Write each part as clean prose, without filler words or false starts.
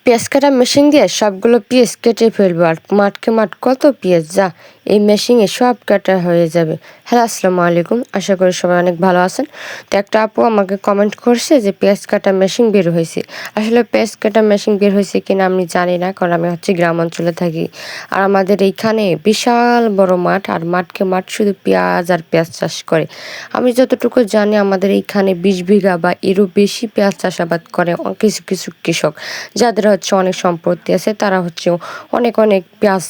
পেঁয়াজ কাটা মেশিন দিয়ে সবগুলো পেঁয়াজ কেটে ফেলবো আর মাঠকে মাঠ কত পেঁয়াজ যা এই মেশিনে সব কাটা হয়ে যাবে। হ্যালো, আসসালামু আলাইকুম, আশা করি সবাই অনেক ভালো আছেন। তো একটা আপু আমাকে কমেন্ট করছে যে পেঁয়াজ কাটা মেশিন বের হয়েছে। আসলে পেঁয়াজ কাটা মেশিন বের হয়েছে কিনা আমি জানি না, কারণ আমি গ্রাম অঞ্চলে থাকি। আর আমাদের এইখানে বিশাল বড় মাঠ, আর মাঠকে মাঠ শুধু পেঁয়াজ আর পেঁয়াজ চাষ করে। আমি যতটুকু জানি আমাদের এইখানে 20 বিঘা বা এরও বেশি পেঁয়াজ চাষাবাদ করে কিছু কিছু কৃষক, যাদের অনেক সম্পত্তি আছে, তারা অনেক অনেক পেঁয়াজ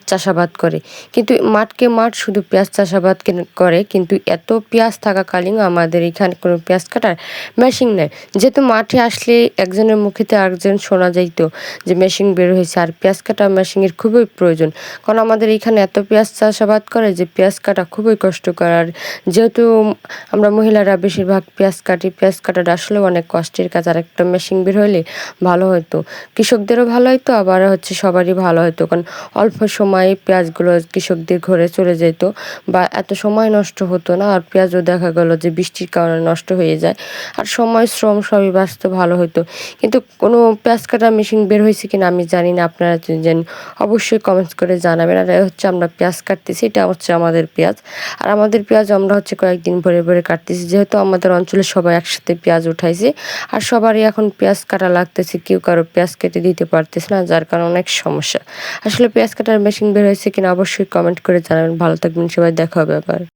চাষাবাদ করে। কিন্তু মাঠকে মাঠ শুধু পেঁয়াজ চাষাবাদ করে, কিন্তু এত পেঁয়াজ থাকাকালীন আমাদের এখানে কোনো পেঁয়াজ কাটার মেশিন নেই। যেহেতু মাঠে আসলে একজনের মুখেতে আরেকজন শোনা যাইতো যে মেশিন বের হয়েছে, আর পেঁয়াজ কাটা মেশিনের খুবই প্রয়োজন। কারণ আমাদের এখানে এত পেঁয়াজ চাষাবাদ করে যে পেঁয়াজ কাটা খুবই কষ্টকর। আর যেহেতু আমরা মহিলারা বেশিরভাগ পেঁয়াজ কাটি, পেঁয়াজ কাটাটা আসলে অনেক কষ্টের কাজ। আর একটা মেশিন বের হলে ভালো হতো, কৃষকদেরও ভালো হতো, আবার সবারই ভালো হতো। কারণ অল্প সময়ে পেঁয়াজগুলো কৃষকদের ঘরে চলে যেত, বা এত সময় নষ্ট হতো না। আর পেঁয়াজও দেখা গেল যে বৃষ্টির কারণে নষ্ট হয়ে যায়, আর সময় শ্রম সবই বাঁচত, ভালো হতো। কিন্তু কোনো পেঁয়াজ কাটার মেশিন বের হয়েছে কিনা আমি জানি না, আপনারা জানেন অবশ্যই কমেন্টস করে জানাবেন। আর আমরা পেঁয়াজ কাটতেছি, এটা আমাদের পেঁয়াজ। আর আমাদের পেঁয়াজ আমরা কয়েকদিন ভরে ভরে কাটতেছি, যেহেতু আমাদের অঞ্চলে সবাই একসাথে পেঁয়াজ উঠাইছে, আর সবারই এখন পেঁয়াজ কাটা লাগতেছে, কেউ কারো পেঁয়াজ কেটে দিতে পারতেছে না, যার কারণে অনেক সমস্যা। আসলে পেঁয়াজ কাটার মেশিন বের হয়েছে কিনা অবশ্যই কমেন্ট করে জানাবেন। ভালো থাকবেন সবাই, দেখা হবে আবার।